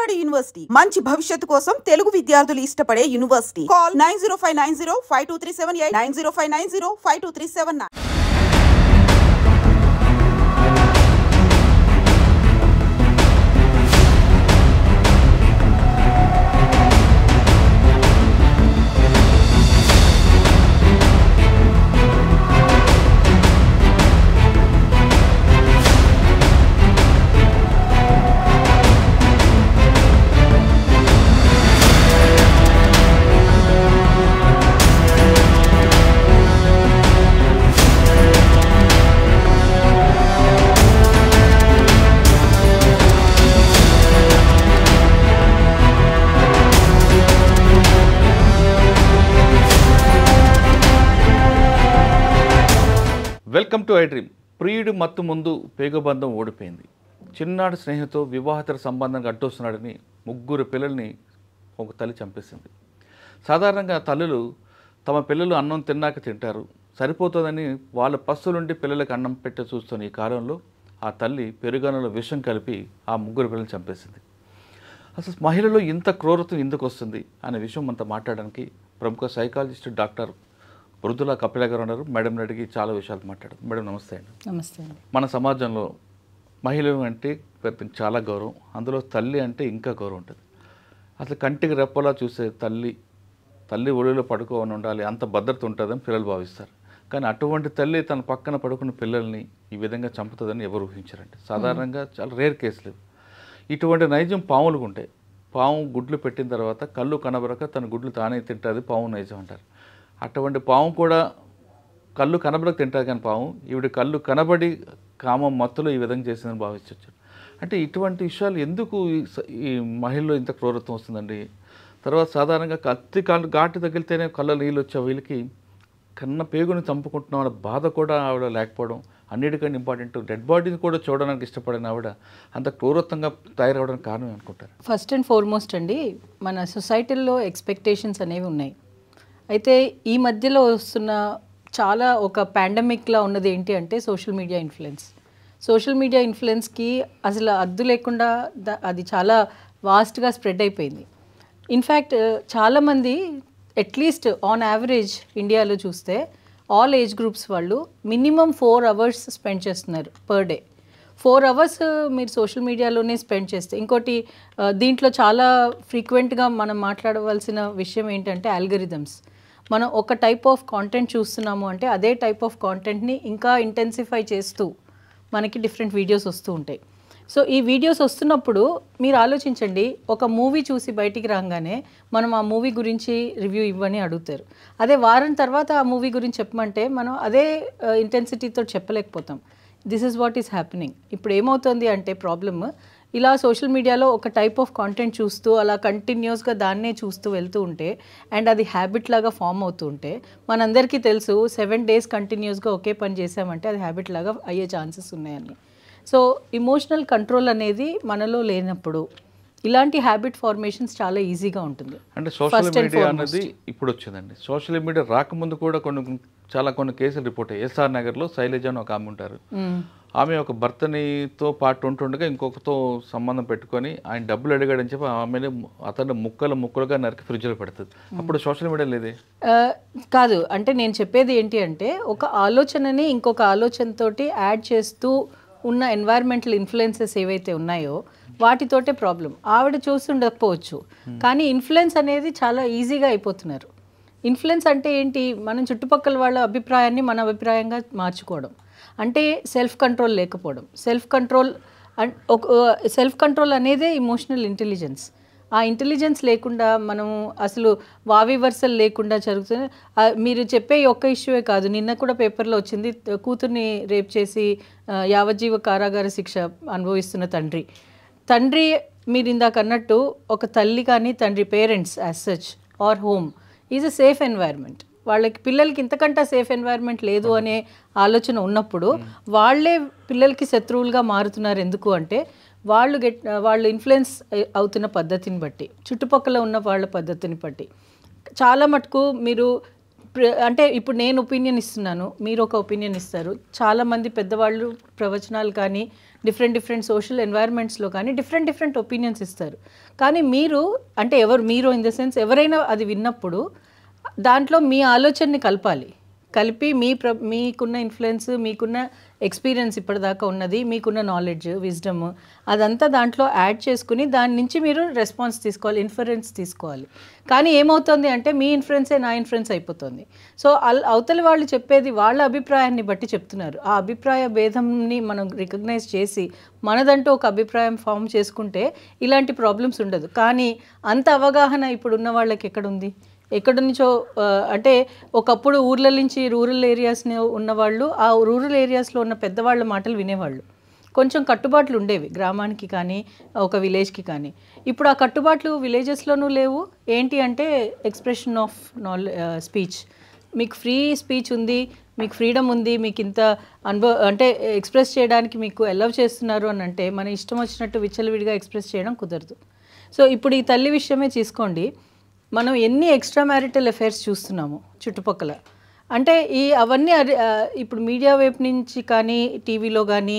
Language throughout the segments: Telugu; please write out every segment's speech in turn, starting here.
విజయవాడ యూనివర్సిటీ మంచి భవిష్యత్తు కోసం తెలుగు విద్యార్థులు ఇష్టపడే university. Call 9059052378 9059052379. Welcome to I dream. ప్రియుడు మత్తు ముందు పేగబంధం ఓడిపోయింది. చిన్నాడు స్నేహితుతో వివాహేతర సంబంధానికి అడ్డొస్తున్నాడని 3 పిల్లల్ని ఒక తల్లి చంపేసింది. సాధారణంగా తల్లులు తమ పిల్లలు అన్నం తిన్నాక తింటారు, సరిపోతుందని వాళ్ళ పస్తులుండి పిల్లలకు అన్నం పెట్టి చూస్తున్న ఈ కాలంలో ఆ తల్లి పెరుగన్నంలో విషం కలిపి ఆ 3 పిల్లల్ని చంపేసింది. అసలు మహిళలో ఇంత క్రూరత్వం ఎందుకు వస్తుంది అనే విషయం మనతో మాట్లాడడానికి ప్రముఖ సైకాలజిస్ట్ డాక్టర్ మృదులా కపిల గారు ఉన్నారు. మేడం అడిగి చాలా విషయాలు మాట్లాడారు. మేడం నమస్తే అండి. నమస్తే అండి. మన సమాజంలో మహిళలు అంటే చాలా గౌరవం, అందులో తల్లి అంటే ఇంకా గౌరవం ఉంటుంది. అసలు కంటికి రెప్పలా చూసే తల్లి ఒడిలో పడుకోని ఉండాలి, అంత భద్రత ఉంటుందని పిల్లలు భావిస్తారు. కానీ అటువంటి తల్లి తన పక్కన పడుకున్న పిల్లల్ని ఈ విధంగా చంపుతుందని ఎవరు ఊహించారండి. సాధారణంగా చాలా రేర్ కేసులు. ఇటువంటి నైజం పాములకు ఉంటాయి. పాము గుడ్లు పెట్టిన తర్వాత కళ్ళు కనబరక తన గుడ్లు తానే తింటుంది, పాము నైజం అంటారు. అటువంటి పాము కూడా కళ్ళు కనబడక తింటారు, కానీ పాము ఈవిడ కళ్ళు కనబడి కామం మత్తులో ఈ విధంగా చేసిందని భావించవచ్చు. అంటే ఇటువంటి విషయాలు ఎందుకు ఈ మహిళలో ఇంత క్రూరత్వం వస్తుందండి? తర్వాత సాధారణంగా కత్తి ఘాటు తగిలితేనే కళ్ళ నీళ్ళు వచ్చే వీళ్ళకి కన్న పేగుని చంపుకుంటున్న వాళ్ళ బాధ కూడా ఆవిడ లేకపోవడం, అన్నిటికంటే ఇంపార్టెంట్ డెడ్ బాడీని కూడా చూడడానికి ఇష్టపడిన ఆవిడ అంత క్రూరత్వంగా తయారవడానికి కారణం అనుకుంటారు. ఫస్ట్ అండ్ ఫార్మోస్ట్ అండి, మన సొసైటీల్లో ఎక్స్పెక్టేషన్స్ అనేవి ఉన్నాయి. అయితే ఈ మధ్యలో వస్తున్న చాలా ఒక పాండమిక్లా ఉన్నది ఏంటి అంటే social media influence. Social media ఇన్ఫ్లుయెన్స్కి అసలు అద్దు లేకుండా అది చాలా వాస్ట్గా స్ప్రెడ్ అయిపోయింది. ఇన్ఫ్యాక్ట్ చాలామంది అట్లీస్ట్ ఆన్ యావరేజ్ ఇండియాలో చూస్తే ఆల్ ఏజ్ గ్రూప్స్ వాళ్ళు మినిమం 4 hours స్పెండ్ చేస్తున్నారు పర్ డే. 4 hours మీరు సోషల్ మీడియాలోనే స్పెండ్ చేస్తే. ఇంకోటి దీంట్లో చాలా ఫ్రీక్వెంట్గా మనం మాట్లాడవలసిన విషయం ఏంటంటే ఆల్గరిథమ్స్. మనం ఒక టైప్ ఆఫ్ కాంటెంట్ చూస్తున్నాము అంటే అదే టైప్ ఆఫ్ కాంటెంట్ని ఇంకా ఇంటెన్సిఫై చేస్తూ మనకి డిఫరెంట్ వీడియోస్ వస్తూ ఉంటాయి. సో ఈ వీడియోస్ వస్తున్నప్పుడు మీరు ఆలోచించండి, ఒక మూవీ చూసి బయటికి రాగానే మనం ఆ మూవీ గురించి రివ్యూ ఇవ్వని అడుగుతారు. అదే వారం తర్వాత ఆ మూవీ గురించి చెప్పమంటే మనం అదే ఇంటెన్సిటీతో చెప్పలేకపోతాం. This is what is happening. ఇప్పుడు ఏమవుతుంది అంటే ప్రాబ్లమ్, ఇలా సోషల్ మీడియాలో ఒక టైప్ ఆఫ్ కాంటెంట్ చూస్తూ అలా కంటిన్యూస్గా దాన్నే చూస్తూ వెళ్తూ ఉంటే అండ్ అది హ్యాబిట్ లాగా ఫామ్ అవుతూ ఉంటే, మనందరికీ తెలుసు 7 days కంటిన్యూస్గా ఒకే పని చేసామంటే అది హ్యాబిట్ లాగా అయ్యే ఛాన్సెస్ ఉన్నాయని. సో ఇమోషనల్ కంట్రోల్ అనేది మనలో లేనప్పుడు ఇలాంటి హ్యాబిట్ ఫార్మేషన్స్ చాలా ఈజీగా ఉంటుంది. అంటే సోషల్ మీడియా అనేది ఇప్పుడు వచ్చిందండి. సోషల్ మీడియా రాకముందు కూడా కొన్ని కేసులు రిపోర్ట్ అయ్యాయి. ఎస్ఆర్ నగర్లో శైలజ అని ఒక ఆమె ఉంటారు. ఆమె ఒక భర్తనితో పాటు ఉంటుండగా ఇంకొకతో సంబంధం పెట్టుకొని ఆయన డబ్బులు అడిగాడని చెప్పి ఆమెను అతను ముక్కలుగా నరికి ఫ్రిడ్జ్లో పెడుతుంది. అప్పుడు సోషల్ మీడియా లేదే కాదు. అంటే నేను చెప్పేది ఏంటి అంటే ఒక ఆలోచనని ఇంకొక ఆలోచనతోటి యాడ్ చేస్తూ ఉన్న ఎన్వైర్మెంటల్ ఇన్ఫ్లుయెన్సెస్ ఏవైతే ఉన్నాయో వాటితోటే ప్రాబ్లం. ఆవిడ చూస్తుండకపోవచ్చు, కానీ ఇన్ఫ్లుయెన్స్ అనేది చాలా ఈజీగా అయిపోతున్నారు. ఇన్ఫ్లుయెన్స్ అంటే ఏంటి? మనం చుట్టుపక్కల వాళ్ళ అభిప్రాయాన్ని మన అభిప్రాయంగా మార్చుకోవడం అంటే సెల్ఫ్ కంట్రోల్ లేకపోవడం. సెల్ఫ్ కంట్రోల్ అనేదే ఇమోషనల్ ఇంటెలిజెన్స్. ఆ ఇంటెలిజెన్స్ లేకుండా మనము అసలు వావివర్సలు లేకుండా జరుగుతుంది. మీరు చెప్పే ఒక్క ఇష్యూవే కాదు, నిన్న కూడా పేపర్లో వచ్చింది, కూతుర్ని రేప్ చేసి యావజ్జీవ కారాగార శిక్ష అనుభవిస్తున్న తండ్రి మీరు ఇందాక అన్నట్టు ఒక తల్లి కానీ తండ్రి parents as such are home is a safe environment. వాళ్ళకి పిల్లలకి ఇంతకంటే సేఫ్ ఎన్వైర్న్మెంట్ లేదు అనే ఆలోచన ఉన్నప్పుడు వాళ్ళే పిల్లలకి శత్రువులుగా మారుతున్నారు. ఎందుకు అంటే వాళ్ళు ఇన్ఫ్లుయెన్స్ అవుతున్న పద్ధతిని బట్టి, చుట్టుపక్కల ఉన్న వాళ్ళ పద్ధతిని బట్టి. చాలా మటుకు మీరు అంటే ఇప్పుడు నేను ఒపీనియన్ ఇస్తున్నాను, మీరు ఒక ఒపీనియన్ ఇస్తారు. చాలామంది పెద్దవాళ్ళు ప్రవచనాలు కానీ డిఫరెంట్ సోషల్ ఎన్వైర్న్మెంట్స్లో కానీ డిఫరెంట్ ఒపీనియన్స్ ఇస్తారు. కానీ మీరు అంటే మీరు ఇన్ ద సెన్స్ ఎవరైనా అది విన్నప్పుడు దాంట్లో మీ ఆలోచనని కలిపి మీకున్న ఇన్ఫ్లుయెన్స్, మీకున్న ఎక్స్పీరియన్స్ ఇప్పటిదాకా ఉన్నది, మీకున్న నాలెడ్జ్, విజ్డమ్ అదంతా దాంట్లో యాడ్ చేసుకుని దాని నుంచి మీరు రెస్పాన్స్ తీసుకోవాలి, ఇన్ఫరెన్స్ తీసుకోవాలి. కానీ ఏమవుతుంది అంటే మీ ఇన్ఫ్లుయెన్సే నా ఇన్ఫ్లుయెన్స్ అయిపోతుంది. సో అవతలి వాళ్ళు చెప్పేది వాళ్ళ అభిప్రాయాన్ని బట్టి చెప్తున్నారు. ఆ అభిప్రాయ భేదంని మనం రికగ్నైజ్ చేసి మనదంటూ ఒక అభిప్రాయం ఫామ్ చేసుకుంటే ఇలాంటి ప్రాబ్లమ్స్ ఉండదు. కానీ అంత అవగాహన ఇప్పుడు ఉన్న వాళ్ళకి ఎక్కడుంది? ఎక్కడి నుంచో అంటే ఒకప్పుడు ఊర్ల నుంచి రూరల్ ఏరియాస్ని ఉన్నవాళ్ళు ఆ రూరల్ ఏరియాస్లో ఉన్న పెద్దవాళ్ళ మాటలు వినేవాళ్ళు. కొంచెం కట్టుబాట్లు ఉండేవి గ్రామానికి కానీ ఒక విలేజ్కి కానీ. ఇప్పుడు ఆ కట్టుబాట్లు విలేజెస్లోనూ లేవు. ఏంటి అంటే ఎక్స్ప్రెషన్ ఆఫ్ స్పీచ్, మీకు ఫ్రీ స్పీచ్ ఉంది, మీకు ఫ్రీడమ్ ఉంది, మీకు ఇంత అంటే ఎక్స్ప్రెస్ చేయడానికి మీకు అలౌ చేస్తున్నారు అని అంటే మన ఇష్టం వచ్చినట్టు విచ్చలవిడిగా ఎక్స్ప్రెస్ చేయడం కుదరదు. సో ఇప్పుడు ఈ తల్లి విషయమే తీసుకోండి. మనం ఎన్ని ఎక్స్ట్రా మ్యారిటల్ అఫైర్స్ చూస్తున్నాము చుట్టుపక్కల. అంటే అవన్నీ ఇప్పుడు మీడియా వైపు నుంచి కానీ టీవీలో కానీ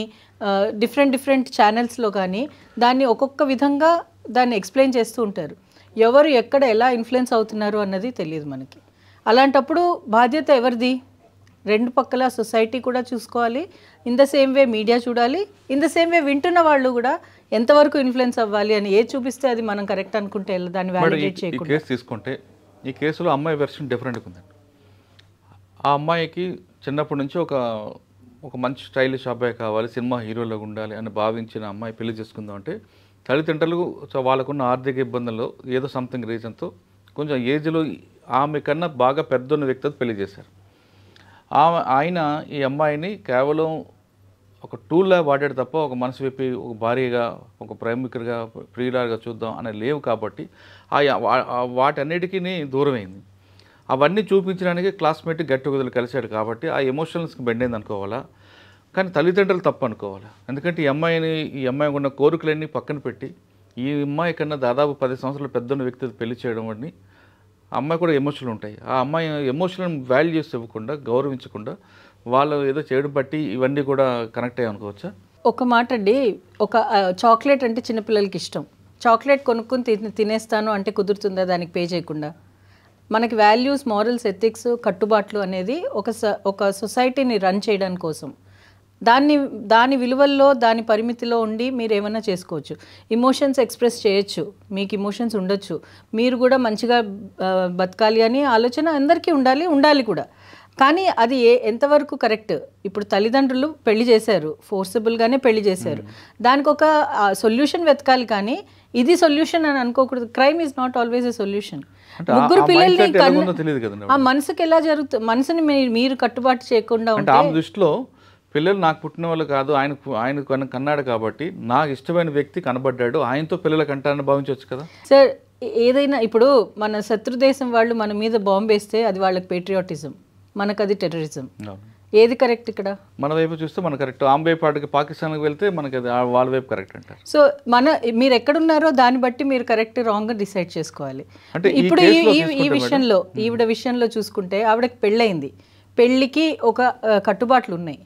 డిఫరెంట్ ఛానల్స్లో కానీ దాన్ని ఒక్కొక్క విధంగా దాన్ని ఎక్స్ప్లెయిన్ చేస్తూ ఉంటారు. ఎవరు ఎక్కడ ఎలా ఇన్ఫ్లుయెన్స్ అవుతున్నారు అన్నది తెలియదు మనకి. అలాంటప్పుడు బాధ్యత ఎవరిది? రెండు పక్కల సొసైటీ కూడా చూసుకోవాలి, in the same way media చూడాలి, ఇన్ ద సేమ్ వే వింటున్న వాళ్ళు కూడా ఎంతవరకు ఇన్ఫ్లుయెన్స్ అవ్వాలి అని ఏది చూపిస్తే అది మనం కరెక్ట్ అనుకుంటే దాన్ని వ్యాలిడేట్ చేయకుండా. కేసు తీసుకుంటే ఈ కేసులో అమ్మాయి వెర్షన్ డిఫరెంట్గా ఉందండి. ఆ అమ్మాయికి చిన్నప్పటి నుంచి ఒక మంచి స్టైలిష్ అబ్బాయి కావాలి, సినిమా హీరోలో ఉండాలి అని భావించిన అమ్మాయి పెళ్లి చేసుకుందాం అంటే తల్లిదండ్రులు వాళ్ళకున్న ఆర్థిక ఇబ్బందుల్లో ఏదో సంథింగ్ రీజన్తో కొంచెం ఏజ్లో ఆమె కన్నా బాగా పెద్దన్న వ్యక్తితో పెళ్లి చేశారు. ఆయన ఈ అమ్మాయిని కేవలం ఒక టూల్లా వాడాడు తప్ప ఒక మనసు విప్పి ఒక భార్యగా, ఒక ప్రేమికుడిగా, ప్రియురాలుగా చూద్దాం అనే లేవు. కాబట్టి వాటన్నిటికీ దూరమైంది. అవన్నీ చూపించడానికి క్లాస్మేట్ గట్టి కుదులు కలిశాడు కాబట్టి ఆ ఎమోషనల్స్కి బెండైంది అనుకోవాలా. కానీ తల్లిదండ్రులు తప్పు అనుకోవాలి. ఎందుకంటే ఈ అమ్మాయి ఉన్న కోరికలన్నీ పక్కన పెట్టి ఈ అమ్మాయి కన్నా దాదాపు 10 సంవత్సరాల పెద్దన్న వ్యక్తితో పెళ్లి చేయడం అని అమ్మాయి కూడా ఎమోషనల్ ఉంటాయి. ఆ అమ్మాయి ఎమోషనల్ వాల్యూస్ ఇవ్వకుండా, గౌరవించకుండా వాళ్ళు ఏదో చేయడం బట్టి ఇవన్నీ కూడా కనెక్ట్ అయ్యి అనుకోవచ్చా? ఒక మాట అండి, ఒక చాక్లెట్ అంటే చిన్నపిల్లలకి ఇష్టం. చాక్లెట్ కొనుక్కొని తినేస్తాను అంటే కుదురుతుందా దానికి పే చేయకుండా? మనకి వాల్యూస్, మారల్స్, ఎథిక్స్, కట్టుబాట్లు అనేది ఒక సొసైటీని రన్ చేయడానికి కోసం దాని విలువల్లో, దాని పరిమితిలో ఉండి మీరు ఏమైనా చేసుకోవచ్చు. ఇమోషన్స్ ఎక్స్ప్రెస్ చేయొచ్చు, మీకు ఇమోషన్స్ ఉండొచ్చు, మీరు కూడా మంచిగా బతకాలి అని ఆలోచన అందరికీ ఉండాలి కూడా. కానీ అది ఎంతవరకు కరెక్ట్? ఇప్పుడు తల్లిదండ్రులు పెళ్లి చేశారు, ఫోర్సబుల్గానే పెళ్లి చేశారు, దానికి ఒక సొల్యూషన్ వెతకాలి. కానీ ఇది సొల్యూషన్ అని అనుకోకూడదు. Crime is not always a solution. ముగ్గురు పిల్లల్ని ఆ మనసుకి ఎలా జరుగుతుంది? మనసుని మీరు కట్టుబాటు చేయకుండా ఉంటే పిల్లలు నాకు పుట్టిన వాళ్ళు కాదు, ఆయన కన్నాడు కాబట్టి నాకు ఇష్టమైన వ్యక్తి కనబడ్డాడు, ఆయనతో పిల్లల కంటారని భావించవచ్చు కదా సార్. ఏదైనా ఇప్పుడు మన శత్రు దేశం వాళ్ళు మన మీద బాంబు వేస్తే అది వాళ్ళకి పేట్రియాటిజం, మనకు అది టెర్రరిజం. ఏది కరెక్ట్ ఇక్కడ? మన వైపు చూస్తే మన కరెక్ట్, ఆమె వైపు అటుకి పాకిస్తాన్కి వెళ్తే మనకి అది వాళ్ళ వైపు కరెక్ట్ అంటారు. సో మీరు ఎక్కడున్నారో దాన్ని బట్టి మీరు కరెక్ట్ రాంగ్ డిసైడ్ చేసుకోవాలి. అంటే ఇప్పుడు ఈవిడ విషయంలో చూసుకుంటే ఆవిడకి పెళ్ళయింది, పెళ్ళికి ఒక కట్టుబాట్లు ఉన్నాయి.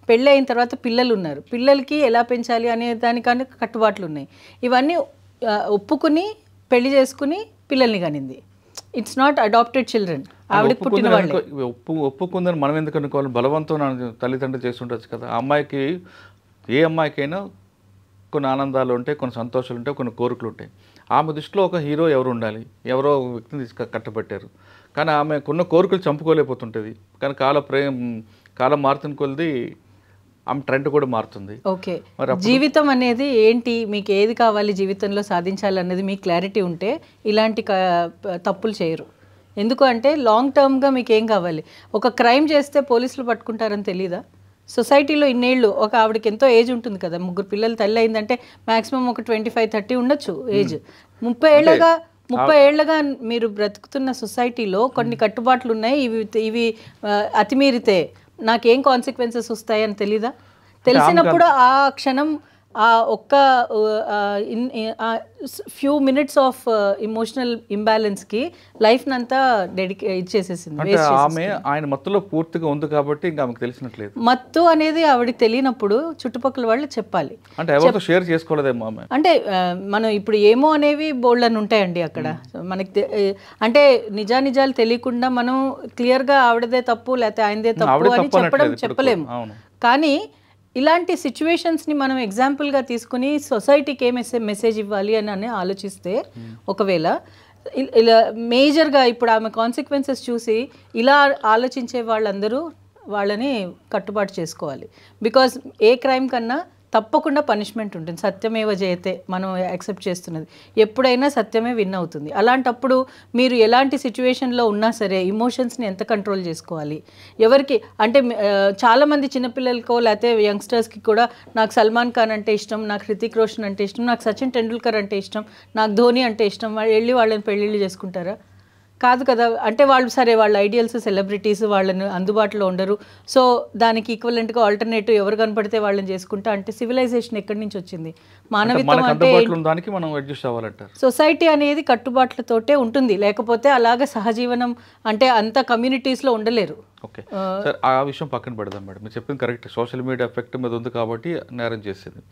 పెళ్ళి అయిన తర్వాత పిల్లలు ఉన్నారు, పిల్లలకి ఎలా పెంచాలి అనే దానికన్నా కట్టుబాట్లు ఉన్నాయి. ఇవన్నీ ఒప్పుకుని పెళ్లి చేసుకుని పిల్లల్ని కనింది. ఇట్స్ నాట్ అడాప్టెడ్ చిల్డ్రన్, ఆవిడకి పుట్టిన వాళ్ళు. ఒప్పుకుందని మనం ఎందుకు అనుకోవాలి? బలవంతం తల్లిదండ్రులు చేస్తుండొచ్చు కదా. అమ్మాయికి, ఏ అమ్మాయికైనా కొన్ని ఆనందాలు ఉంటాయి, కొన్ని సంతోషాలు ఉంటాయి, కొన్ని కోరికలు ఉంటాయి. ఆమె దృష్టిలో ఒక హీరో ఎవరు ఉండాలి, ఎవరో వ్యక్తిని కట్టబెట్టారు. కానీ ఆమెకున్న కోరికలు చంపుకోలేకపోతుంటుంది. కానీ కాలం మారుతున్న కొలది ఆమె ట్రెండ్ కూడా మారుతుంది. ఓకే, జీవితం అనేది ఏంటి, మీకు ఏది కావాలి జీవితంలో సాధించాలనేది మీకు క్లారిటీ ఉంటే ఇలాంటి తప్పులు చేయరు. ఎందుకు అంటే లాంగ్ టర్మ్గా మీకు ఏం కావాలి? ఒక క్రైమ్ చేస్తే పోలీసులు పట్టుకుంటారని తెలీదా? సొసైటీలో ఇన్నేళ్ళు ఒక ఆవిడకి ఎంతో ఏజ్ ఉంటుంది కదా, 3 పిల్లలు తల్లి అయిందంటే మ్యాక్సిమం ఒక 25-30 ఉండొచ్చు ఏజ్. 30 ఏళ్ళగా మీరు బ్రతుకుతున్న సొసైటీలో కొన్ని కట్టుబాట్లు ఉన్నాయి. ఇవి అతిమీరితే నాకేం కాన్సిక్వెన్సెస్ వస్తాయని తెలీదా? తెలిసినప్పుడు ఆ క్షణం ఆ ఒక్క ఫ్యూ మినిట్స్ ఆఫ్ ఇమోషనల్ ఇంబ్యాలెన్స్కి లైఫ్ని అంతా ఇచ్చేసేసింది. అంటే ఆమె ఆయన మత్తులో పూర్తిగా ఉంది కాబట్టి ఇంకా ఆమెకు తెలిసినట్లేదు. మత్తు అనేది ఆవిడకి తెలియనప్పుడు చుట్టుపక్కల వాళ్ళు చెప్పాలి. అంటే ఎవరితో షేర్ చేసుకోలేదేమో ఆమె. అంటే మనం ఇప్పుడు ఏమో అనేవి బోల్డ్ అని ఉంటాయండి అక్కడ. మనకి అంటే నిజానిజాలు తెలియకుండా మనం క్లియర్గా ఆవిడదే తప్పు లేకపోతే ఆయనదే తప్పు అని చెప్పలేము. కానీ ఇలాంటి సిచ్యువేషన్స్ని మనం ఎగ్జాంపుల్గా తీసుకుని సొసైటీకి ఏ మెసేజ్ ఇవ్వాలి అని ఆలోచిస్తే, ఒకవేళ ఇలా మేజర్గా ఇప్పుడు ఆమె కాన్సిక్వెన్సెస్ చూసి ఇలా ఆలోచించే వాళ్ళందరూ వాళ్ళని కట్టుబాటు చేసుకోవాలి. బికాజ్ ఏ క్రైమ్ కన్నా తప్పకుండా పనిష్మెంట్ ఉంటుంది. సత్యమేవ జయతే మనం యాక్సెప్ట్ చేస్తున్నది. ఎప్పుడైనా సత్యమే విన్ అవుతుంది. అలాంటప్పుడు మీరు ఎలాంటి సిచ్యువేషన్లో ఉన్నా సరే ఇమోషన్స్ని ఎంత కంట్రోల్ చేసుకోవాలి. ఎవరికి అంటే చాలామంది చిన్నపిల్లలకో లేకపోతే యంగ్స్టర్స్కి కూడా నాకు సల్మాన్ ఖాన్ అంటే ఇష్టం, నాకు హృతిక్ రోషన్ అంటే ఇష్టం, నాకు సచిన్ టెండూల్కర్ అంటే ఇష్టం, నాకు ధోని అంటే ఇష్టం, వెళ్ళి వాళ్ళని పెళ్ళిళ్ళు చేసుకుంటారా? కాదు కదా. అంటే వాళ్ళు సరే వాళ్ళ ఐడియల్స్ సెలబ్రిటీస్ వాళ్ళని అందుబాటులో ఉండరు, సో దానికి ఈక్వలెంట్గా ఆల్టర్నేటివ్ ఎవరు కనపడితే వాళ్ళని చేసుకుంటా అంటే సివిలైజేషన్ ఎక్కడి నుంచి వచ్చింది? మానవిత్వం అంటే సొసైటీ అనేది కట్టుబాట్లతోటే ఉంటుంది, లేకపోతే అలాగే సహజీవనం అంటే అంత కమ్యూనిటీస్లో ఉండలేరు. ఓకే సార్, ఆ విషయం పక్కన పెడదాం మేడం. మీరు చెప్పింది కరెక్ట్. సోషల్ మీడియా ఎఫెక్ట్ మీద ఉంది కాబట్టి నేరం చేసేది.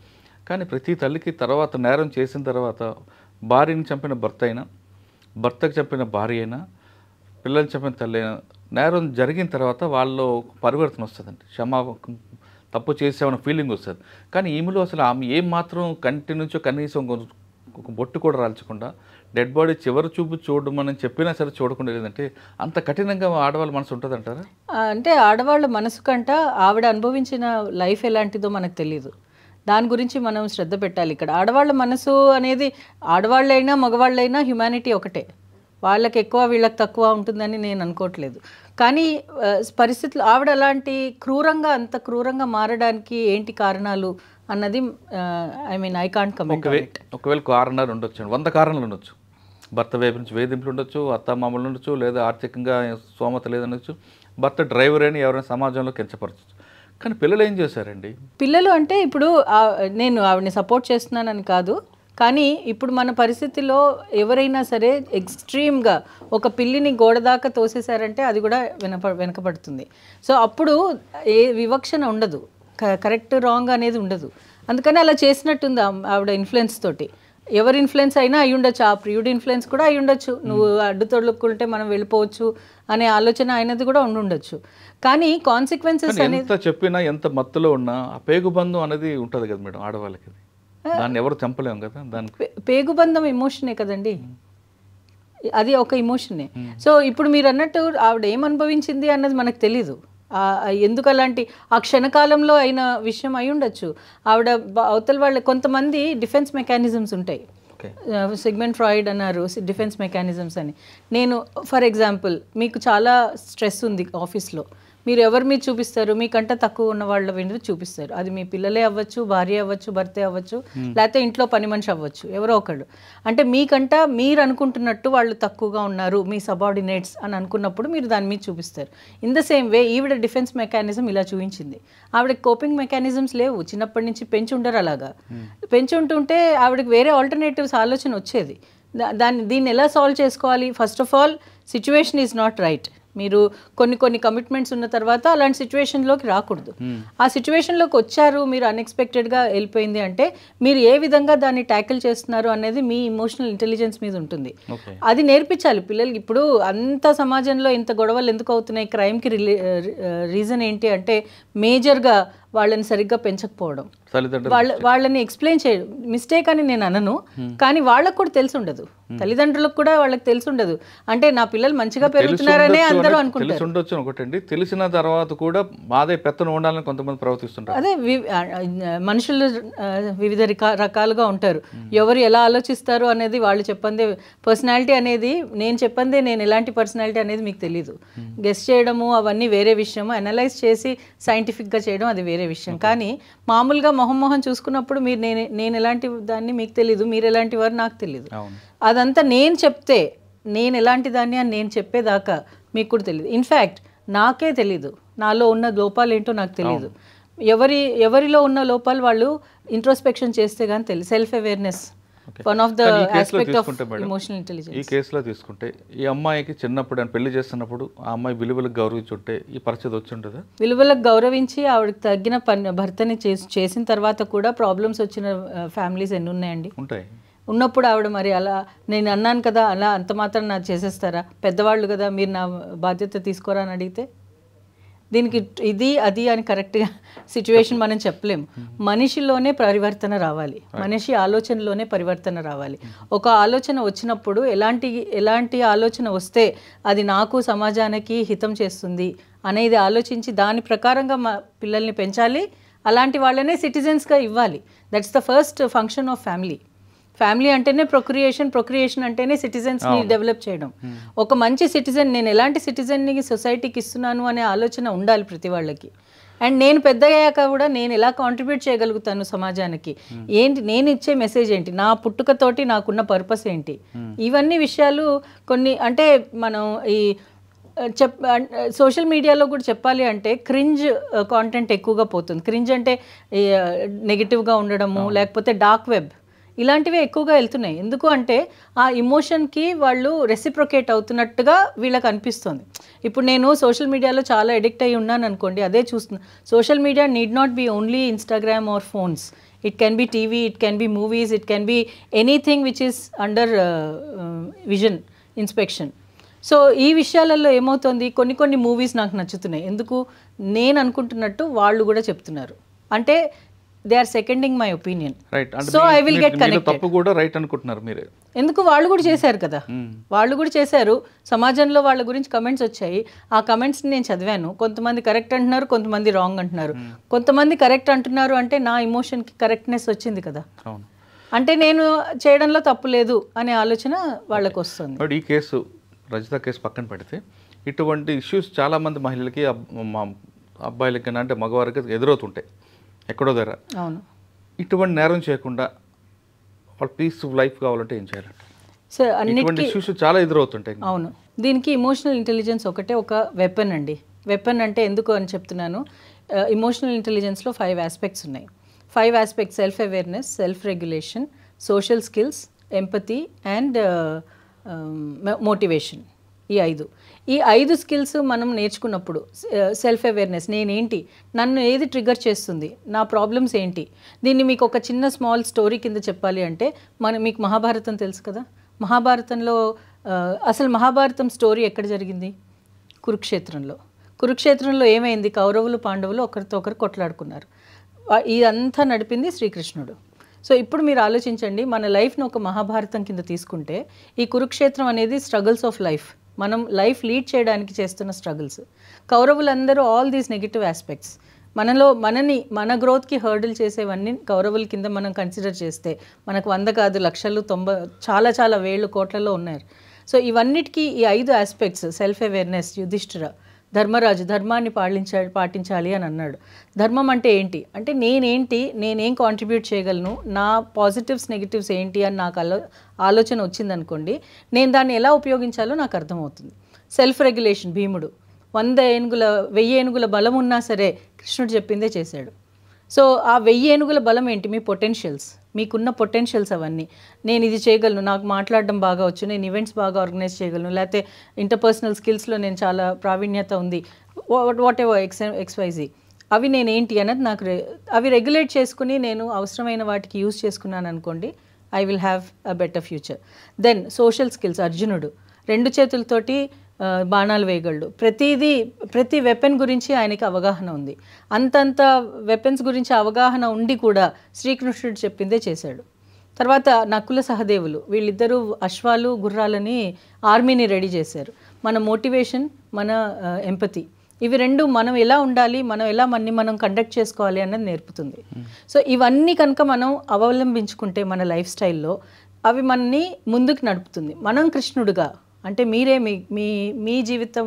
కానీ ప్రతి తల్లికి తర్వాత నేరం చేసిన తర్వాత భార్యని చంపిన భర్త అయినా, భర్తకు చంపిన భార్య అయినా, పిల్లలు చంపిన తల్లి అయినా, నేరం జరిగిన తర్వాత వాళ్ళు పరివర్తన వస్తుందండి. తప్పు చేసామన్న ఫీలింగ్ వస్తుంది. కానీ ఈమెలో అసలు ఆమె ఏం మాత్రం కంటి నుంచో కనీసం ఒక బొట్టు కూడా రాల్చకుండా డెడ్ బాడీ చివరి చూపు చూడమని చెప్పినా సరే చూడకుండా లేదంటే అంత కఠినంగా ఆడవాళ్ళ మనసు ఉంటుంది అంటారా? అంటే ఆడవాళ్ళ మనసు కంట ఆవిడ అనుభవించిన లైఫ్ ఎలాంటిదో మనకు తెలియదు. దాని గురించి మనం శ్రద్ధ పెట్టాలి. ఇక్కడ ఆడవాళ్ళ మనసు అనేది ఆడవాళ్ళైనా మగవాళ్ళైనా హ్యుమానిటీ ఒకటే. వాళ్ళకి ఎక్కువ వీళ్ళకి తక్కువ ఉంటుందని నేను అనుకోవట్లేదు. కానీ పరిస్థితులు ఆవిడ అలాంటి అంత క్రూరంగా మారడానికి ఏంటి కారణాలు అన్నది ఐ కాంట్ కమెంట్. ఒకవేళ కారణాలు ఉండొచ్చు, 100 కారణాలు ఉండొచ్చు. భర్త వైపు నుంచి వేధింపులు ఉండొచ్చు, అత్తమామలు ఉండొచ్చు, లేదా ఆర్థికంగా స్తోమత లేదనొచ్చు, భర్త డ్రైవర్ అని ఎవరైనా సమాజంలో కించపరచచ్చు. కానీ పిల్లలు ఏం చేశారండి? పిల్లలు అంటే ఇప్పుడు నేను ఆవిడని సపోర్ట్ చేస్తున్నానని కాదు, కానీ ఇప్పుడు మన పరిస్థితిలో ఎవరైనా సరే ఎక్స్ట్రీమ్గా ఒక పిల్లిని గోడ దాకా తోసేశారంటే అది కూడా వెనకబడుతుంది. సో అప్పుడు ఏ వివక్షణ ఉండదు, కరెక్ట్ రాంగ్ అనేది ఉండదు. అందుకని అలా చేసినట్టుంది ఆవిడ ఇన్ఫ్లుయెన్స్ తోటి. ఎవరి ఇన్ఫ్లుయెన్స్ అయినా అయి ఉండొచ్చు, ఆ ప్రియుడి ఇన్ఫ్లుయెన్స్ కూడా అయి ఉండొచ్చు. నువ్వు అడ్డు తొడుక్కుంటే మనం వెళ్ళిపోవచ్చు అనే ఆలోచన ఆయనది కూడా ఉండొచ్చు. కానీ కాన్సిక్వెన్సెస్ ఎంత చెప్పినా ఎంత మత్తులో ఉన్నా ఆ పేగుబంధం అనేది ఉంటుంది కదా మేడం ఆడవాళ్ళకి. దాన్ని ఎవరు చంపలేము కదా. దానికి పేగుబంధం ఎమోషనే కదండి, అది ఒక ఎమోషనే. సో ఇప్పుడు మీరు అన్నట్టు ఆవిడ ఏం అనుభవించింది అన్నది మనకు తెలీదు. ఎందుకు అలాంటి ఆ క్షణకాలంలో అయిన విషయం అయి ఉండొచ్చు. ఆవిడ అవతల వాళ్ళ కొంతమంది డిఫెన్స్ మెకానిజమ్స్ ఉంటాయి. సిగ్మెండ్ ఫ్రాయిడ్ అన్నారు డిఫెన్స్ మెకానిజమ్స్ అని. నేను ఫర్ ఎగ్జాంపుల్ మీకు చాలా స్ట్రెస్ ఉంది ఆఫీస్లో, మీరు ఎవరి మీద చూపిస్తారు? మీకంటే తక్కువ ఉన్న వాళ్ళ మీద చూపిస్తారు. అది మీ పిల్లలే అవ్వచ్చు, భార్య అవ్వచ్చు, భర్తే అవ్వచ్చు, లేకపోతే ఇంట్లో పని మనిషి అవ్వచ్చు, ఎవరో ఒకళ్ళు. అంటే మీకంట మీరు అనుకుంటున్నట్టు వాళ్ళు తక్కువగా ఉన్నారు, మీ సబార్డినేట్స్ అని అనుకున్నప్పుడు మీరు దాని మీద చూపిస్తారు. ఇన్ ద సేమ్ వే ఈవిడ డిఫెన్స్ మెకానిజం ఇలా చూపించింది. ఆవిడకి కోపింగ్ మెకానిజమ్స్ లేవు, చిన్నప్పటి నుంచి పెంచి ఉండరు. అలాగా పెంచి ఉంటుంటే ఆవిడకి వేరే ఆల్టర్నేటివ్స్ ఆలోచన వచ్చేది. దీన్ని ఎలా సాల్వ్ చేసుకోవాలి? First of all situation is not right. మీరు కొన్ని కమిట్మెంట్స్ ఉన్న తర్వాత అలాంటి సిచ్యువేషన్లోకి రాకూడదు. ఆ సిచ్యువేషన్లోకి వచ్చారు, మీరు అన్ఎక్స్పెక్టెడ్గా వెళ్ళిపోయింది అంటే మీరు ఏ విధంగా దాన్ని ట్యాకిల్ చేస్తున్నారు అనేది మీ ఇమోషనల్ ఇంటెలిజెన్స్ మీద ఉంటుంది. అది నేర్పించాలి పిల్లలకి. ఇప్పుడు అంత సమాజంలో ఇంత గొడవలు ఎందుకు అవుతున్నాయి? క్రైమ్కి రీజన్ ఏంటి అంటే మేజర్గా వాళ్ళని సరిగ్గా పెంచకపోవడం, వాళ్ళని ఎక్స్ప్లెయిన్ చేయడం. మిస్టేక్ అని నేను అనను, కానీ వాళ్ళకు కూడా తెలిసి ఉండదు, తల్లిదండ్రులకు కూడా వాళ్ళకి తెలిసి ఉండదు. అంటే నా పిల్లలు మంచిగా పెరుగుతున్నారనే అందరూ అనుకుంటారు. ఒకటండి, తెలిసిన తర్వాత కూడా మాదే పెత్తనం ఉండాలని కొంతమంది ప్రవర్తిస్తుంటారు. అదే మనుషులు వివిధ రకాలుగా ఉంటారు. ఎవరు ఎలా ఆలోచిస్తారు అనేది వాళ్ళు చెప్పందే. పర్సనాలిటీ అనేది నేను చెప్పందే, నేను ఎలాంటి పర్సనాలిటీ అనేది మీకు తెలీదు. గెస్ చేయడము అవన్నీ వేరే విషయము, అనలైజ్ చేసి సైంటిఫిక్గా చేయడం అది వేరే విషయం. కానీ మామూలుగా మొహం చూసుకున్నప్పుడు మీరు నేను ఎలాంటి దాన్ని మీకు తెలీదు, మీరు ఎలాంటి వారు నాకు తెలీదు. అదంతా నేను చెప్తే నేను ఎలాంటి దాన్ని అని నేను చెప్పేదాకా మీకు కూడా తెలియదు. ఇన్ఫ్యాక్ట్ నాకే తెలీదు నాలో ఉన్న లోపాలు ఏంటో నాకు తెలియదు. ఎవరిలో ఉన్న లోపాలు వాళ్ళు ఇంట్రోస్పెక్షన్ చేస్తే కానీ తెలియదు. Self awareness one of the aspect of emotional intelligence. ఈ కేసులో తీసుకుంటే ఈ అమ్మాయికి చిన్నప్పుడు ఆయన పెళ్లి చేస్తున్నప్పుడు ఆ అమ్మాయి విలువలకు గౌరవించుంటే ఈ పరిస్థితి వచ్చి ఉంటుందా? విలువలకు గౌరవించి ఆవిడకి తగ్గిన భర్తని చేసిన తర్వాత కూడా ప్రాబ్లమ్స్ వచ్చిన ఫ్యామిలీస్ ఎన్ని ఉన్నాయండి? ఉంటాయి. ఉన్నప్పుడు ఆవిడ మరి అలా నేను అన్నాను కదా అలా అంత మాత్రం నాకు చేసేస్తారా? పెద్దవాళ్ళు కదా, మీరు నా బాధ్యత తీసుకోరా అని అడిగితే దీనికి ఇది అది అని కరెక్ట్గా సిచ్యువేషన్ మనం చెప్పలేం. మనిషిలోనే పరివర్తన రావాలి, మనిషి ఆలోచనలోనే పరివర్తన రావాలి. ఒక ఆలోచన వచ్చినప్పుడు ఎలాంటి ఆలోచన వస్తే అది నాకు సమాజానికి హితం చేస్తుంది అనేది ఆలోచించి దాని ప్రకారంగా మా పిల్లల్ని పెంచాలి. అలాంటి వాళ్ళనే సిటిజన్స్గా ఇవ్వాలి. That's the first function of family. Family అంటేనే ప్రొక్రియేషన్ అంటేనే సిటిజన్స్ని డెవలప్ చేయడం. ఒక మంచి సిటిజన్, నేను ఎలాంటి సిటిజన్ని సొసైటీకి ఇస్తున్నాను అనే ఆలోచన ఉండాలి ప్రతి వాళ్ళకి. అండ్ నేను పెద్దయ్యాక కూడా నేను ఎలా కాంట్రిబ్యూట్ చేయగలుగుతాను సమాజానికి, ఏంటి నేను ఇచ్చే మెసేజ్ ఏంటి, నా పుట్టుకతోటి నాకున్న పర్పస్ ఏంటి, ఇవన్నీ విషయాలు కొన్ని అంటే మనం ఈ సోషల్ మీడియాలో కూడా చెప్పాలి అంటే క్రింజ్ కాంటెంట్ ఎక్కువగా పోతుంది. క్రింజ్ అంటే నెగిటివ్గా ఉండడము, లేకపోతే డార్క్ వెబ్, ఇలాంటివి ఎక్కువగా వెళ్తున్నాయి. ఎందుకు అంటే ఆ ఇమోషన్కి వాళ్ళు రెసిప్రొకేట్ అవుతున్నట్టుగా వీళ్ళకి అనిపిస్తుంది. ఇప్పుడు నేను సోషల్ మీడియాలో చాలా అడిక్ట్ అయ్యి ఉన్నాను అనుకోండి, అదే చూస్తున్నాను. Social media need not be only Instagram or phones. It can be TV, it can be movies, it can be anything which is under vision inspection. So ఈ విషయాలలో ఏమవుతుంది, కొన్ని మూవీస్ నాకు నచ్చుతున్నాయి. ఎందుకు నేను అనుకుంటున్నట్టు వాళ్ళు కూడా చెప్తున్నారు. అంటే they are seconding my opinion. So I will get connected. తప్పు కూడా రైట్ అనుకుంటున్నారు మీరే. ఎందుకు వాళ్ళు కూడా చేశారు కదా, వాళ్ళు కూడా చేశారు. సమాజంలో వాళ్ళ గురించి కమెంట్స్ వచ్చాయి. ఆ కమెంట్స్ని నేను చదివాను. కొంతమంది కరెక్ట్ అంటున్నారు, కొంతమంది రాంగ్ అంటున్నారు. కొంతమంది కరెక్ట్ అంటున్నారు అంటే నా ఇమోషన్కి కరెక్ట్నెస్ వచ్చింది కదా, అంటే నేను చేయడంలో తప్పు లేదు అనే ఆలోచన వాళ్ళకు వస్తుంది. బట్ ఈ కేసు రజిత కేసు పక్కన పెడితే ఇటువంటి ఇష్యూస్ చాలామంది మహిళలకి అబ్బాయిలకి అంటే మగవారికి ఎదురవుతుంటాయి ఎక్కడో దగ్గర. అవును. ఇటువంటి నేరం చేయకుండా వాళ్ళు పీస్ఫుల్ లైఫ్ కావాలంటే ఏం చేయాలంటే సో అన్నిటికీ ఇష్యూస్ చాలా ఎదురవుతుంటాయి. అవును. దీనికి ఇమోషనల్ ఇంటెలిజెన్స్ ఒకటే ఒక వెపన్ అండి. వెపన్ అంటే ఎందుకు అని చెప్తున్నాను, ఇమోషనల్ ఇంటెలిజెన్స్లో 5 ఆస్పెక్ట్స్ ఉన్నాయి. 5 aspects: self awareness, self regulation, social skills, empathy and motivation. ఈ 5 స్కిల్స్ మనం నేర్చుకున్నప్పుడు సెల్ఫ్ అవేర్నెస్, నేనేంటి, నన్ను ఏది ట్రిగర్ చేస్తుంది, నా ప్రాబ్లమ్స్ ఏంటి. దీన్ని మీకు ఒక చిన్న స్మాల్ స్టోరీ కింద చెప్పాలి అంటే మీకు మహాభారతం తెలుసు కదా. మహాభారతంలో అసలు మహాభారతం స్టోరీ ఎక్కడ జరిగింది? కురుక్షేత్రంలో ఏమైంది? కౌరవులు పాండవులు ఒకరితో ఒకరు కొట్లాడుకున్నారు. ఇదంతా నడిపింది శ్రీకృష్ణుడు. సో ఇప్పుడు మీరు ఆలోచించండి, మన లైఫ్ను ఒక మహాభారతం కింద తీసుకుంటే ఈ కురుక్షేత్రం అనేది స్ట్రగుల్స్ ఆఫ్ లైఫ్, మనం లైఫ్ లీడ్ చేయడానికి చేస్తున్న స్ట్రగుల్స్. కౌరవులందరూ ఆల్ దీస్ నెగిటివ్ ఆస్పెక్ట్స్ మన గ్రోత్కి హర్డిల్ చేసేవన్నీ కౌరవుల కింద మనం కన్సిడర్ చేస్తే మనకు 100 కాదు, లక్షలు, 90 చాలా వేళ్ళు, కోట్లలో ఉన్నారు. సో ఇవన్నిటికీ ఈ 5 aspects, self awareness, Yudhishthira Dharmaraju ధర్మాన్ని పాటించాలి అని అన్నాడు. ధర్మం అంటే ఏంటి అంటే నేనేం కాంట్రిబ్యూట్ చేయగలను, నా పాజిటివ్స్ నెగిటివ్స్ ఏంటి అని నాకు ఆలోచన వచ్చిందనుకోండి, నేను దాన్ని ఎలా ఉపయోగించాలో నాకు అర్థమవుతుంది. సెల్ఫ్ రెగ్యులేషన్, భీముడు 1000 ఏనుగుల బలం ఉన్నా సరే కృష్ణుడు చెప్పిందే చేశాడు. సో ఆ 1000 ఏనుగుల బలం ఏంటి? మీ పొటెన్షియల్స్, మీకున్న పొటెన్షియల్స్ అవన్నీ. నేను ఇది చేయగలను, నాకు మాట్లాడడం బాగా వచ్చు, నేను ఈవెంట్స్ బాగా ఆర్గనైజ్ చేయగలను, లేకపోతే ఇంటర్పర్సనల్ స్కిల్స్లో నేను చాలా ప్రావీణ్యత ఉంది, వాట్ ఎవర్ XYZ. అవి నేనేంటి అన్నది నాకు అవి రెగ్యులేట్ చేసుకుని నేను అవసరమైన వాటికి యూజ్ చేసుకున్నాను అనుకోండి, I will have a better future. Then social skills, అర్జునుడు 2 చేతులతోటి బాణాలు వేయగలడు. ప్రతి వెపన్ గురించి ఆయనకి అవగాహన ఉంది. అంతంత వెపన్స్ గురించి అవగాహన ఉండి కూడా శ్రీకృష్ణుడు చెప్పిందే చేశాడు. తర్వాత నకుల సహదేవులు, వీళ్ళిద్దరూ అశ్వాలు గుర్రాలని ఆర్మీని రెడీ చేశారు. మన మోటివేషన్, మన ఎంపతి, ఇవి 2 మనం ఎలా ఉండాలి, మనం ఎలా మనం కండక్ట్ చేసుకోవాలి అన్నది నేర్పుతుంది. సో ఇవన్నీ కనుక మనం అవలంబించుకుంటే మన లైఫ్ స్టైల్లో అవి మనని ముందుకు నడుపుతుంది. మనం కృష్ణుడుగా అంటే మీరే మీ జీవితం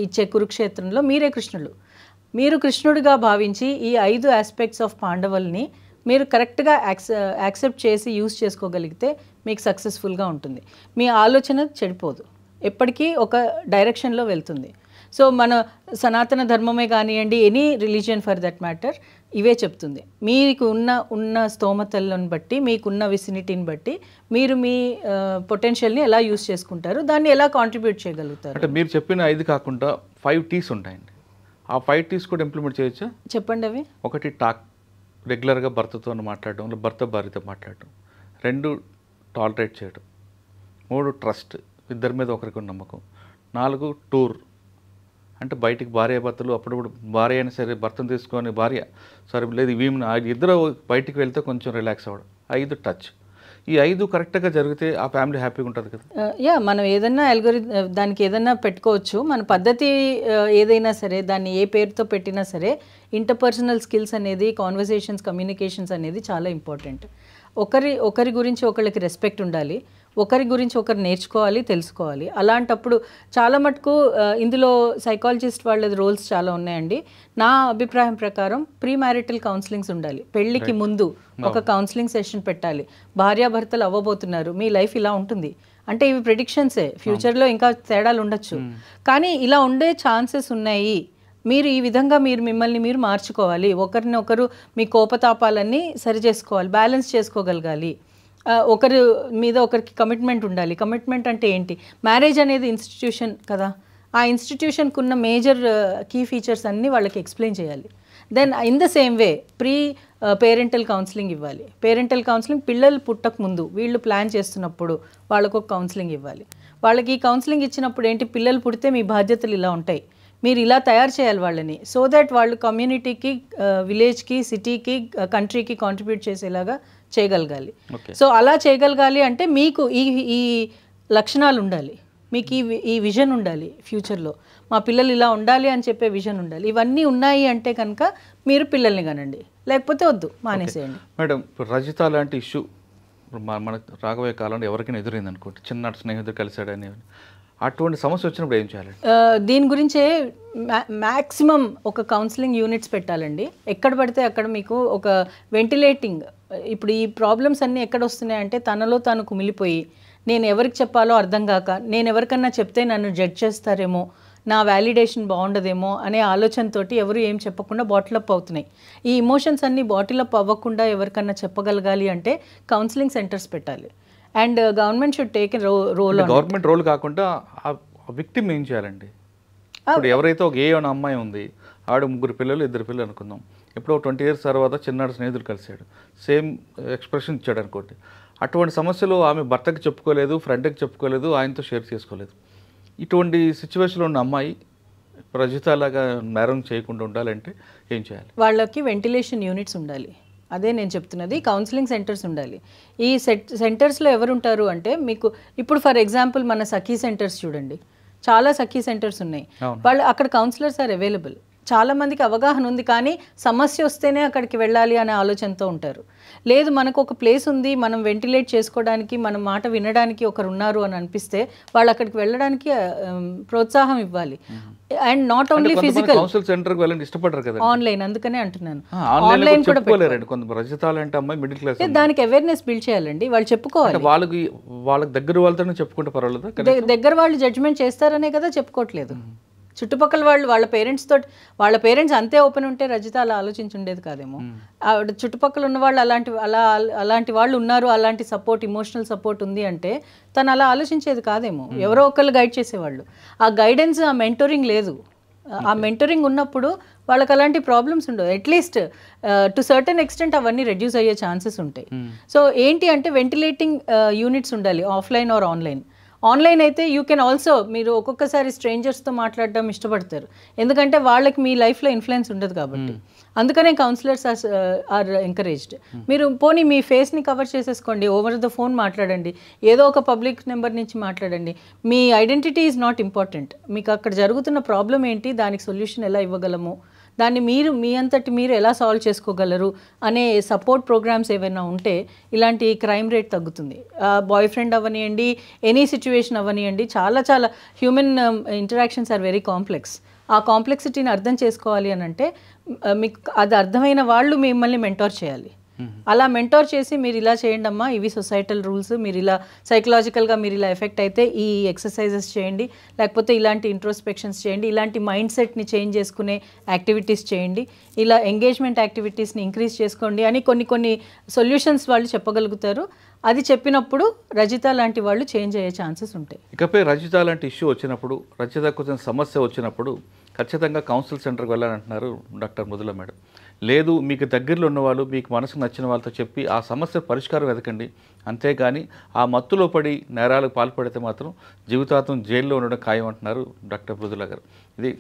ఇచ్చే కురుక్షేత్రంలో మీరే కృష్ణుడు. మీరు కృష్ణుడిగా భావించి ఈ 5 ఆస్పెక్ట్స్ ఆఫ్ పాండవుల్ని మీరు కరెక్ట్గా యాక్సెప్ట్ చేసి యూజ్ చేసుకోగలిగితే మీకు సక్సెస్ఫుల్గా ఉంటుంది. మీ ఆలోచన చెడిపోదు, ఎప్పటికీ ఒక డైరెక్షన్లో వెళ్తుంది. సో మన సనాతన ధర్మమే కానివ్వండి, any religion for that matter ఇవే చెప్తుంది. మీకు ఉన్న స్తోమతలను బట్టి, మీకున్న విసినిటీని బట్టి మీరు మీ పొటెన్షియల్ని ఎలా యూస్ చేసుకుంటారు, దాన్ని ఎలా కాంట్రిబ్యూట్ చేయగలుగుతారు. అంటే మీరు చెప్పిన 5 కాకుండా 5 T's ఉంటాయండి. ఆ 5 T's కూడా ఇంప్లిమెంట్ చేయొచ్చా? చెప్పండి అవి. 1 టాక్, రెగ్యులర్గా భర్తతో మాట్లాడడం, భర్త భార్యతో మాట్లాడడం. 2 టాలరేట్ చేయడం. 3 ట్రస్ట్, ఇద్దరి మీద ఒకరికి నమ్మకం. 4 టూర్, అంటే బయటికి భార్య భర్తలు అప్పుడప్పుడు భార్య అయినా సరే భర్తను తీసుకొని భార్య సరే లేదు ఇద్దరు బయటికి వెళ్తే కొంచెం రిలాక్స్ అవ్వడం. 5 టచ్. ఈ 5 కరెక్ట్గా జరిగితే ఆ ఫ్యామిలీ హ్యాపీగా ఉంటుంది కదా. యా, మనం ఏదన్నా దానికి ఏదన్నా పెట్టుకోవచ్చు. మన పద్ధతి ఏదైనా సరే, దాన్ని ఏ పేరుతో పెట్టినా సరే, ఇంటర్పర్సనల్ స్కిల్స్ అనేది, కాన్వర్సేషన్స్, కమ్యూనికేషన్స్ అనేది చాలా ఇంపార్టెంట్. ఒకరి గురించి ఒకరికి రెస్పెక్ట్ ఉండాలి, ఒకరి గురించి ఒకరు నేర్చుకోవాలి, తెలుసుకోవాలి. అలాంటప్పుడు చాలా మటుకు ఇందులో సైకాలజిస్ట్ వాళ్ళది రోల్స్ చాలా ఉన్నాయండి. నా అభిప్రాయం ప్రకారం ప్రీ మ్యారిటల్ కౌన్సిలింగ్స్ ఉండాలి. పెళ్ళికి ముందు ఒక కౌన్సిలింగ్ సెషన్ పెట్టాలి. భార్యాభర్తలు అవ్వబోతున్నారు, మీ లైఫ్ ఇలా ఉంటుంది అంటే ఇవి ప్రెడిక్షన్సే, ఫ్యూచర్లో ఇంకా తేడాలు ఉండొచ్చు, కానీ ఇలా ఉండే ఛాన్సెస్ ఉన్నాయి. మీరు ఈ విధంగా మిమ్మల్ని మీరు మార్చుకోవాలి, ఒకరినొకరు మీ కోపతాపాలన్నీ సరి చేసుకోవాలి, బ్యాలెన్స్ చేసుకోగలగాలి. ఒకరి మీద ఒకరికి కమిట్మెంట్ ఉండాలి. కమిట్మెంట్ అంటే ఏంటి? మ్యారేజ్ అనేది ఇన్స్టిట్యూషన్ కదా, ఆ ఇన్స్టిట్యూషన్కి ఉన్న మేజర్ కీ ఫీచర్స్ అన్నీ వాళ్ళకి ఎక్స్ప్లెయిన్ చేయాలి. Then in the same way parental counselling ఇవ్వాలి. పేరెంటల్ కౌన్సిలింగ్ పిల్లలు పుట్టక ముందు వీళ్ళు ప్లాన్ చేస్తున్నప్పుడు వాళ్ళకు ఒక కౌన్సిలింగ్ ఇవ్వాలి. వాళ్ళకి ఈ కౌన్సిలింగ్ ఇచ్చినప్పుడు ఏంటి, పిల్లలు పుడితే మీ బాధ్యతలు ఇలా ఉంటాయి, మీరు ఇలా తయారు చేయాలి వాళ్ళని, సో దట్ వాళ్ళు కమ్యూనిటీకి, విలేజ్కి, సిటీకి, కంట్రీకి కాంట్రిబ్యూట్ చేసేలాగా చేయగలగాలి. సో అలా చేయగలగాలి అంటే మీకు ఈ లక్షణాలు ఉండాలి, మీకు ఈ విజన్ ఉండాలి. ఫ్యూచర్లో మా పిల్లలు ఇలా ఉండాలి అని చెప్పే విజన్ ఉండాలి. ఇవన్నీ ఉన్నాయి అంటే కనుక మీరు పిల్లల్ని కనండి, లేకపోతే వద్దు, మానేసేయండి. మేడం, ఇప్పుడు రజిత లాంటి ఇష్యూ మన రాబోయే కాలంలో ఎవరికైనా ఎదురైంది అనుకోండి, చిన్ననాటి స్నేహితుడు కలిసాడని, అటువంటి సమస్య వచ్చినప్పుడు ఏం చేయాలి? దీని గురించే మ్యాక్సిమం ఒక కౌన్సిలింగ్ యూనిట్స్ పెట్టాలండి. ఎక్కడ పడితే అక్కడ మీకు ఒక వెంటిలేటింగ్, ఇప్పుడు ఈ ప్రాబ్లమ్స్ అన్నీ ఎక్కడ వస్తున్నాయంటే తనలో తాను కుమిలిపోయి, నేను ఎవరికి చెప్పాలో అర్థం కాక, నేను ఎవరికన్నా చెప్తే నన్ను జడ్జ్ చేస్తారేమో, నా వ్యాలిడేషన్ బాగుండదేమో అనే ఆలోచనతోటి ఎవరు ఏం చెప్పకుండా బాటిల్ అప్ అవుతున్నాయి. ఈ ఇమోషన్స్ అన్నీ బాటిల్ అప్ అవ్వకుండా ఎవరికన్నా చెప్పగలగాలి అంటే కౌన్సిలింగ్ సెంటర్స్ పెట్టాలి. And government should take role. Government role కాకుండా ఆ విక్టిమ్ ఏం చేయాలండి? ఇప్పుడు ఎవరైతే ఒక అనే అమ్మాయి ఉంది, ఆవిడ 3 పిల్లలు 2 పిల్లలు అనుకుందాం, ఎప్పుడో 20 years తర్వాత చిన్నాడు స్నేహితుడు కలిసాడు, సేమ్ ఎక్స్ప్రెషన్ ఇచ్చాడు అనుకోండి. అటువంటి సమస్యలు ఆమె భర్తకి చెప్పుకోలేదు, ఫ్రెండ్కి చెప్పుకోలేదు, ఆయనతో షేర్ చేసుకోలేదు. ఇటువంటి సిచ్యువేషన్లో ఉన్న అమ్మాయి రజితలాగా నేరం చేయకుండా ఉండాలంటే ఏం చేయాలి? వాళ్ళకి వెంటిలేషన్ యూనిట్స్ ఉండాలి. అదే నేను చెప్తున్నది, కౌన్సిలింగ్ సెంటర్స్ ఉండాలి. ఈ సెంటర్స్లో ఎవరు ఉంటారు అంటే, మీకు ఇప్పుడు ఫర్ ఎగ్జాంపుల్ మన సఖీ సెంటర్స్ చూడండి, చాలా సఖీ సెంటర్స్ ఉన్నాయి. వాళ్ళు అక్కడ కౌన్సిలర్స్ ఆర్ అవైలబుల్. చాలామందికి అవగాహన ఉంది, కానీ సమస్య వస్తేనే అక్కడికి వెళ్ళాలి అనే ఆలోచనతో ఉంటారు. లేదు, మనకు ఒక ప్లేస్ ఉంది, మనం వెంటిలేట్ చేసుకోవడానికి, మన మాట వినడానికి ఒకరు ఉన్నారు అని అనిపిస్తే వాళ్ళు అక్కడికి వెళ్ళడానికి ప్రోత్సాహం ఇవ్వాలి. And not only physical, online. అందుకనే అంటున్నాను, ఆన్లైన్ కూడా దానికి అవేర్నెస్ బిల్డ్ చేయాలండి. వాళ్ళు చెప్పుకోవాలి, వాళ్ళకి దగ్గర వాళ్ళతో చెప్పుకుంటే పర్వాలేదు. దగ్గర వాళ్ళు జడ్జ్మెంట్ చేస్తారనే కదా చెప్పుకోవట్లేదు. చుట్టుపక్కల వాళ్ళ పేరెంట్స్ అంతే ఓపెన్ ఉంటే రజిత అలా ఆలోచించుండేది కాదేమో. చుట్టుపక్కల ఉన్న వాళ్ళు అలాంటి వాళ్ళు ఉన్నారు, అలాంటి సపోర్ట్, ఇమోషనల్ సపోర్ట్ ఉంది అంటే తను అలా ఆలోచించేది కాదేమో. ఎవరో ఒకళ్ళు గైడ్ చేసేవాళ్ళు. ఆ గైడెన్స్, ఆ మెంటోరింగ్ లేదు. ఆ మెంటోరింగ్ ఉన్నప్పుడు వాళ్ళకి అలాంటి ప్రాబ్లమ్స్ ఉండవు. అట్లీస్ట్ టు సర్టన్ ఎక్స్టెంట్ అవన్నీ రెడ్యూస్ అయ్యే ఛాన్సెస్ ఉంటాయి. సో ఏంటి అంటే వెంటిలేటింగ్ యూనిట్స్ ఉండాలి, ఆఫ్లైన్ ఆర్ ఆన్లైన్. ఆన్లైన్ అయితే యూ కెన్ ఆల్సో, మీరు ఒక్కొక్కసారి స్ట్రేంజర్స్తో మాట్లాడడం ఇష్టపడతారు, ఎందుకంటే వాళ్ళకి మీ లైఫ్లో ఇన్ఫ్లుయెన్స్ ఉండదు కాబట్టి. అందుకనే కౌన్సిలర్స్ ఆర్ ఎంకరేజ్డ్. మీరు పోనీ మీ ఫేస్ని కవర్ చేసేసుకోండి, ఓవర్ ద ఫోన్ మాట్లాడండి, ఏదో ఒక పబ్లిక్ నెంబర్ నుంచి మాట్లాడండి. మీ ఐడెంటిటీ ఈజ్ నాట్ ఇంపార్టెంట్. మీకు అక్కడ జరుగుతున్న ప్రాబ్లం ఏంటి, దానికి సొల్యూషన్ ఎలా ఇవ్వగలము, దాన్ని మీ అంతటి మీరు ఎలా సాల్వ్ చేసుకోగలరు అనే సపోర్ట్ ప్రోగ్రామ్స్ ఏవైనా ఉంటే ఇలాంటి క్రైమ్ రేట్ తగ్గుతుంది. బాయ్ ఫ్రెండ్ అవ్వనియండి, ఎనీ సిచ్యువేషన్ అవ్వనియండి, చాలా human interactions are very complex. ఆ కాంప్లెక్సిటీని అర్థం చేసుకోవాలి అని అంటే మీకు అది అర్థమైన వాళ్ళు మిమ్మల్ని మెంటోర్ చేయాలి. అలా మెంటోర్ చేసి మీరు ఇలా చేయండి అమ్మా, ఇవి సొసైటల్ రూల్స్, మీరు ఇలా సైకలాజికల్గా మీరు ఇలా ఎఫెక్ట్ అయితే ఈ ఎక్సర్సైజెస్ చేయండి, లేకపోతే ఇలాంటి ఇంట్రోస్పెక్షన్స్ చేయండి, ఇలాంటి మైండ్ సెట్ని చేంజ్ చేసుకునే యాక్టివిటీస్ చేయండి, ఇలా ఎంగేజ్మెంట్ యాక్టివిటీస్ని ఇంక్రీజ్ చేసుకోండి అని కొన్ని సొల్యూషన్స్ వాళ్ళు చెప్పగలుగుతారు. అది చెప్పినప్పుడు రజిత లాంటి వాళ్ళు చేంజ్ అయ్యే ఛాన్సెస్ ఉంటాయి. ఇకపై రజిత లాంటి ఇష్యూ వచ్చినప్పుడు, రజిత కొంచెం సమస్య వచ్చినప్పుడు ఖచ్చితంగా కౌన్సిల్ సెంటర్కి వెళ్ళాలంటున్నారు డాక్టర్ మృదుల మేడం. లేదు, మీకు దగ్గరలో ఉన్నవాళ్ళు, మీకు మనసుకు నచ్చిన వాళ్ళతో చెప్పి ఆ సమస్య పరిష్కారం వెతకండి. అంతేగాని ఆ మత్తులో పడి నేరాలకు పాల్పడితే మాత్రం జీవితాంతం జైల్లో ఉండడం ఖాయం అంటున్నారు డాక్టర్ మృదుల గారు. ఇది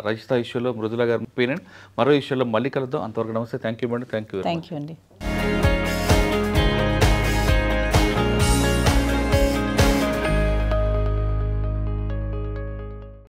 రజిత ఇష్యూలో మృదుల గారు ఒపీనియన్. మరో ఇష్యూలో మళ్ళీ కలుద్దాం. అంతవరకు నమస్తే. Thank you madam. Thank you అండి.